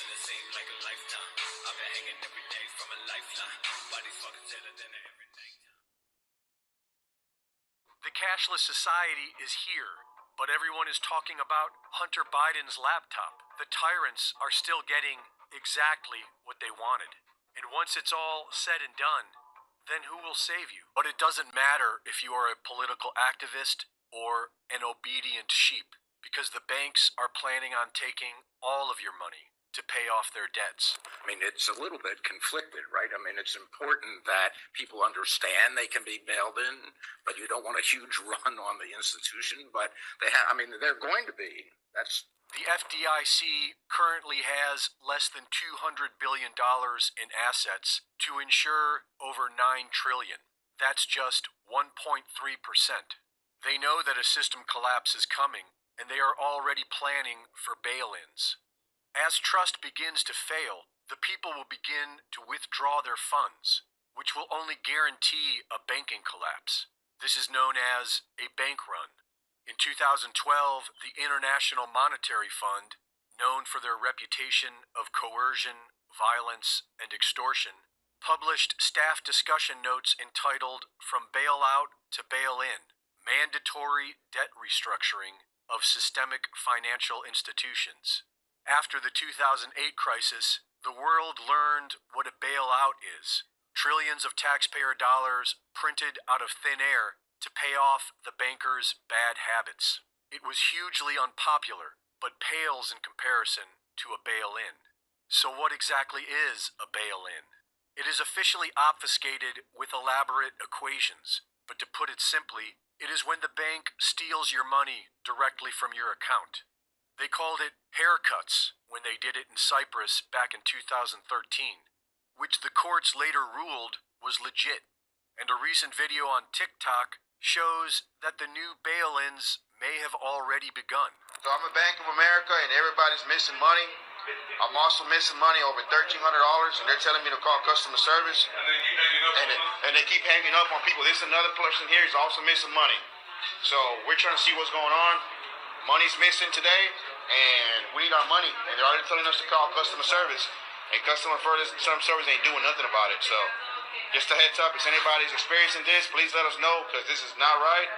and it seemed like a lifetime. I've been hanging every day from a lifeline. Body's fucking tailored than every night. The cashless society is here, but everyone is talking about Hunter Biden's laptop. The tyrants are still getting exactly what they wanted. And once it's all said and done, then who will save you? But it doesn't matter if you are a political activist or an obedient sheep, because the banks are planning on taking all of your money to pay off their debts. I mean, it's a little bit conflicted, right? I mean, it's important that people understand they can be bailed in, but you don't want a huge run on the institution. But they're going to be. That's The FDIC currently has less than $200 billion in assets to insure over $9 trillion. That's just 1.3%. They know that a system collapse is coming, and they are already planning for bail-ins. As trust begins to fail, the people will begin to withdraw their funds, which will only guarantee a banking collapse. This is known as a bank run. In 2012, the International Monetary Fund, known for their reputation of coercion, violence, and extortion, published staff discussion notes entitled From Bailout to Bail-In: Mandatory Debt Restructuring of Systemic Financial Institutions. After the 2008 crisis, the world learned what a bailout is. Trillions of taxpayer dollars printed out of thin air to pay off the bankers' bad habits. It was hugely unpopular, but pales in comparison to a bail-in. So what exactly is a bail-in? It is officially obfuscated with elaborate equations, but to put it simply, it is when the bank steals your money directly from your account. They called it haircuts when they did it in Cyprus back in 2013, which the courts later ruled was legit. And a recent video on TikTok shows that the new bail-ins may have already begun. So I'm a Bank of America and everybody's missing money. I'm also missing money over $1,300 and they're telling me to call customer service. And they keep hanging up on people. This another person here is also missing money. So we're trying to see what's going on. Money's missing today, and we need our money. And they're already telling us to call customer service, and customer service ain't doing nothing about it. So, just a heads up, if anybody's experiencing this, please let us know, because this is not right.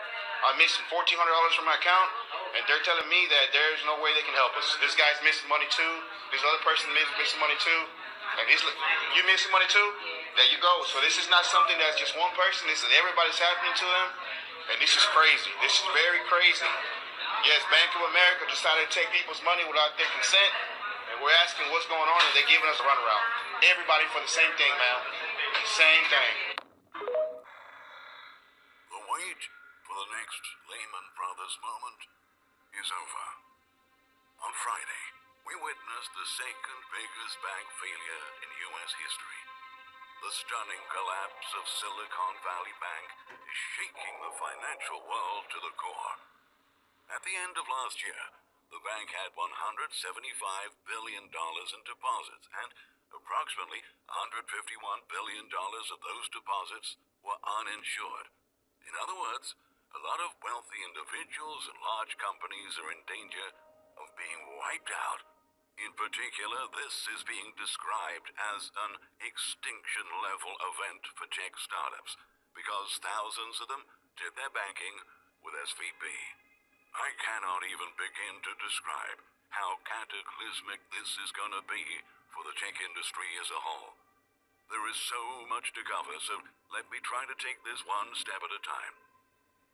I'm missing $1,400 from my account, and they're telling me that there's no way they can help us. This guy's missing money too. This other person is missing money too. And you missing money too? There you go. So this is not something that's just one person. This is everybody's happening to them, and this is crazy. This is very crazy. Yes, Bank of America decided to take people's money without their consent, and we're asking what's going on, and they're giving us a runaround. Everybody for the same thing, man. Same thing. The wait for the next Lehman Brothers moment is over. On Friday, we witnessed the second biggest bank failure in U.S. history. The stunning collapse of Silicon Valley Bank is shaking the financial world to the core. At the end of last year, the bank had $175 billion in deposits, and approximately $151 billion of those deposits were uninsured. In other words, a lot of wealthy individuals and large companies are in danger of being wiped out. In particular, this is being described as an extinction-level event for tech startups, because thousands of them did their banking with SVB. I cannot even begin to describe how cataclysmic this is going to be for the tech industry as a whole. There is so much to cover, so let me try to take this one step at a time.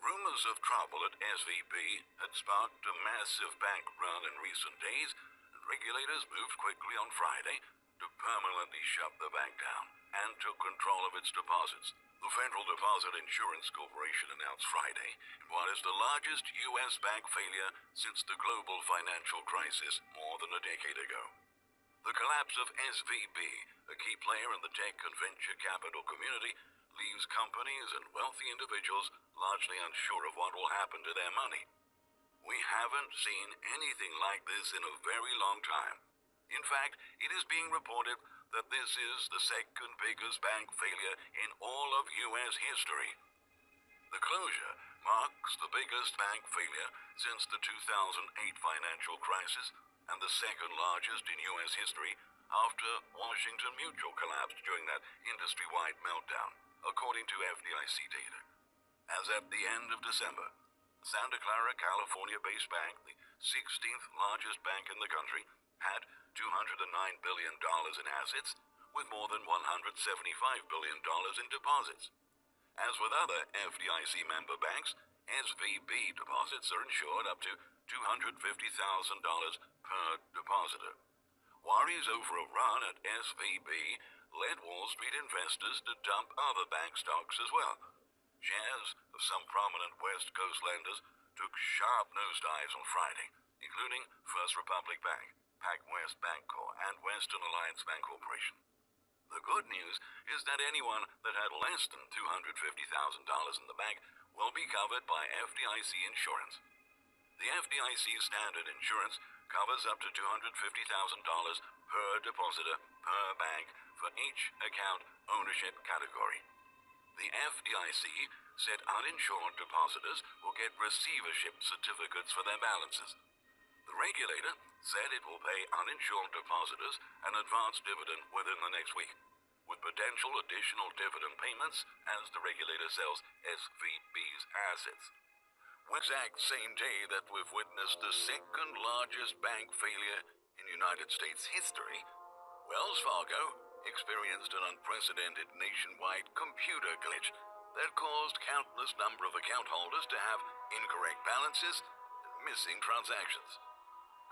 Rumors of trouble at SVB had sparked a massive bank run in recent days, and regulators moved quickly on Friday to permanently shut the bank down and took control of its deposits. The Federal Deposit Insurance Corporation announced Friday what is the largest U.S. bank failure since the global financial crisis more than a decade ago. The collapse of SVB, a key player in the tech and venture capital community, leaves companies and wealthy individuals largely unsure of what will happen to their money. We haven't seen anything like this in a very long time. In fact, it is being reported that this is the second biggest bank failure in all of U.S. history. The closure marks the biggest bank failure since the 2008 financial crisis, and the second largest in U.S. history after Washington Mutual collapsed during that industry-wide meltdown, according to FDIC data. As at the end of December, Santa Clara, California-based bank, the 16th largest bank in the country, had $209 billion in assets with more than $175 billion in deposits. As with other FDIC member banks, SVB deposits are insured up to $250,000 per depositor. Worries over a run at SVB led Wall Street investors to dump other bank stocks as well. Shares of some prominent West Coast lenders took sharp nosedives on Friday, including First Republic Bank, PacWest Bancorp, and Western Alliance Bank Corporation. The good news is that anyone that had less than $250,000 in the bank will be covered by FDIC insurance. The FDIC standard insurance covers up to $250,000 per depositor per bank for each account ownership category. The FDIC said uninsured depositors will get receivership certificates for their balances. The regulator said it will pay uninsured depositors an advance dividend within the next week, with potential additional dividend payments as the regulator sells SVB's assets. Exact same day that we've witnessed the second largest bank failure in United States history, Wells Fargo experienced an unprecedented nationwide computer glitch that caused countless number of account holders to have incorrect balances and missing transactions.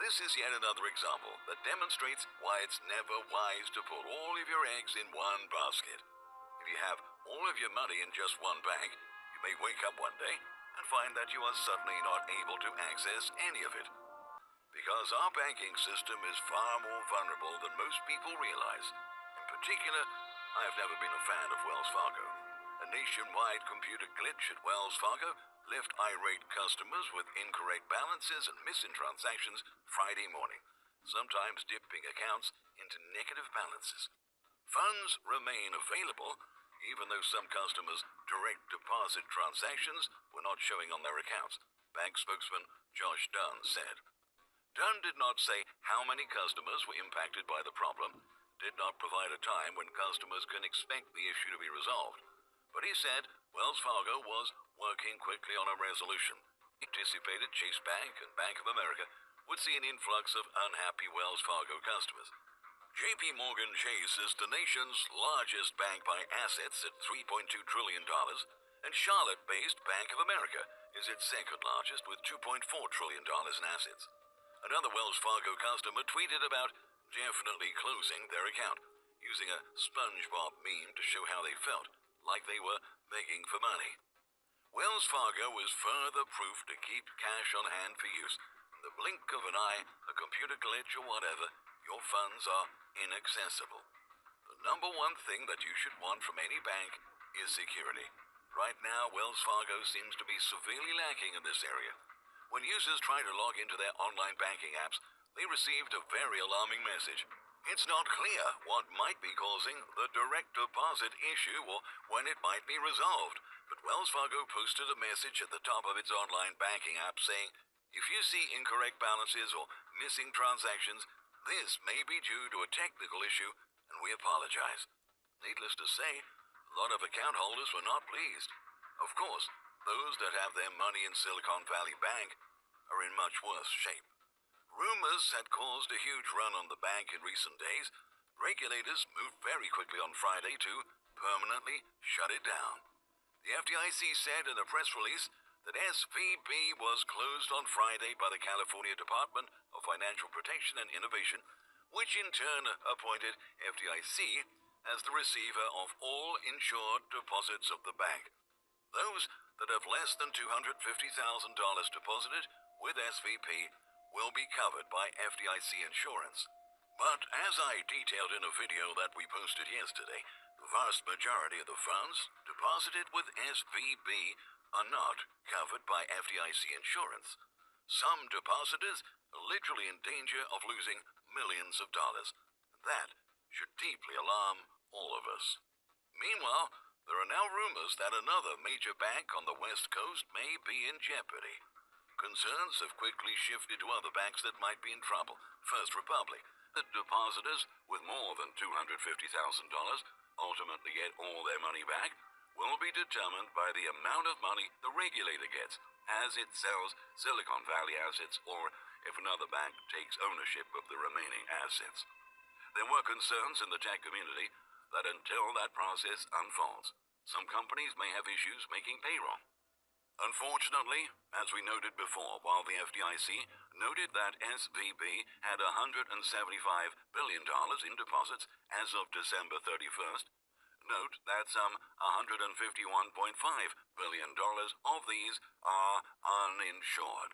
This is yet another example that demonstrates why it's never wise to put all of your eggs in one basket. If you have all of your money in just one bank, you may wake up one day and find that you are suddenly not able to access any of it. Because our banking system is far more vulnerable than most people realize. In particular, I have never been a fan of Wells Fargo. A nationwide computer glitch at Wells Fargo left irate customers with incorrect balances and missing transactions Friday morning, sometimes dipping accounts into negative balances. Funds remain available, even though some customers' direct deposit transactions were not showing on their accounts, bank spokesman Josh Dunn said. Dunn did not say how many customers were impacted by the problem, did not provide a time when customers can expect the issue to be resolved, but he said Wells Fargo was working quickly on a resolution. He anticipated Chase Bank and Bank of America would see an influx of unhappy Wells Fargo customers. JP Morgan Chase is the nation's largest bank by assets at $3.2 trillion, and Charlotte-based Bank of America is its second largest with $2.4 trillion in assets. Another Wells Fargo customer tweeted about definitely closing their account, using a SpongeBob meme to show how they felt, like they were begging for money. Wells Fargo is further proof to keep cash on hand for use. In the blink of an eye, a computer glitch or whatever, your funds are inaccessible. The number one thing that you should want from any bank is security. Right now, Wells Fargo seems to be severely lacking in this area. When users try to log into their online banking apps, they received a very alarming message. It's not clear what might be causing the direct deposit issue or when it might be resolved, but Wells Fargo posted a message at the top of its online banking app saying, if you see incorrect balances or missing transactions, this may be due to a technical issue, and we apologize. Needless to say, a lot of account holders were not pleased. Of course, those that have their money in Silicon Valley Bank are in much worse shape. Rumors had caused a huge run on the bank in recent days. Regulators moved very quickly on Friday to permanently shut it down. The FDIC said in a press release that SVB was closed on Friday by the California Department of Financial Protection and Innovation, which in turn appointed FDIC as the receiver of all insured deposits of the bank. Those that have less than $250,000 deposited with SVB will be covered by FDIC insurance. But as I detailed in a video that we posted yesterday, the vast majority of the funds deposited with SVB are not covered by FDIC insurance. Some depositors are literally in danger of losing millions of dollars. That should deeply alarm all of us. Meanwhile, there are now rumors that another major bank on the West Coast may be in jeopardy. Concerns have quickly shifted to other banks that might be in trouble. First Republic, the depositors with more than $250,000 ultimately get all their money back, will be determined by the amount of money the regulator gets as it sells Silicon Valley assets or if another bank takes ownership of the remaining assets. There were concerns in the tech community that until that process unfolds, some companies may have issues making payroll. Unfortunately, as we noted before, while the FDIC noted that SVB had $175 billion in deposits as of December 31st, note that some $151.5 billion of these are uninsured,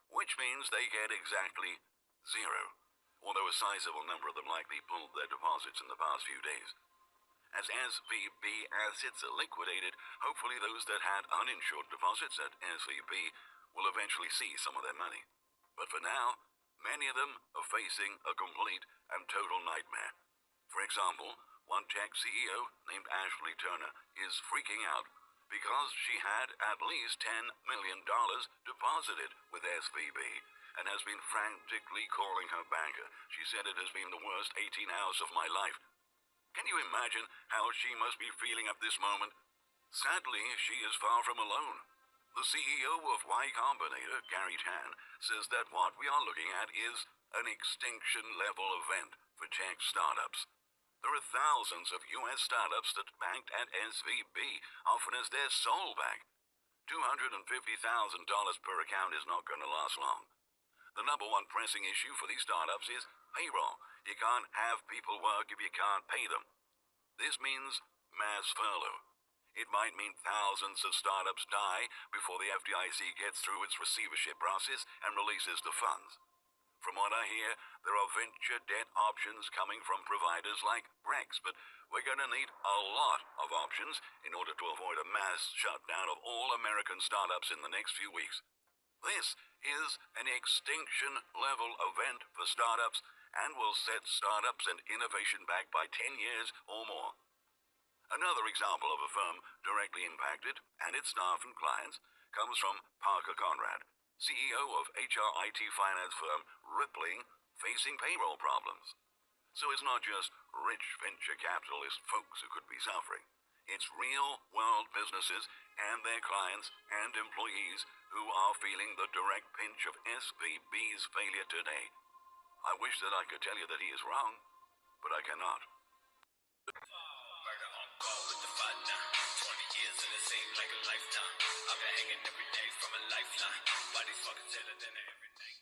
which means they get exactly zero, although a sizable number of them likely pulled their deposits in the past few days. As SVB assets are liquidated, hopefully those that had uninsured deposits at SVB will eventually see some of their money. But for now, many of them are facing a complete and total nightmare. For example, one tech CEO named Ashley Turner is freaking out because she had at least $10 million deposited with SVB and has been frantically calling her banker. She said it has been the worst 18 hours of my life. Can you imagine how she must be feeling at this moment? Sadly, she is far from alone. The CEO of Y Combinator, Gary Tan, says that what we are looking at is an extinction-level event for tech startups. There are thousands of U.S. startups that banked at SVB, often as their sole bank. $250,000 per account is not going to last long. The number one pressing issue for these startups is payroll. You can't have people work if you can't pay them. This means mass furlough. It might mean thousands of startups die before the FDIC gets through its receivership process and releases the funds. From what I hear, there are venture debt options coming from providers like Brex, but we're going to need a lot of options in order to avoid a mass shutdown of all American startups in the next few weeks. This is an extinction-level event for startups and will set startups and innovation back by 10 years or more. Another example of a firm directly impacted, and its staff and clients, comes from Parker Conrad, CEO of HR IT finance firm Rippling, facing payroll problems. So it's not just rich venture capitalist folks who could be suffering. It's real-world businesses and their clients and employees who are feeling the direct pinch of SVB's failure today. I wish that I could tell you that he is wrong, but I cannot. Murder on call with the fight now. 20 years and it seemed like a lifetime. I've been hanging every day from a lifeline. Body's fucking tailored than every day.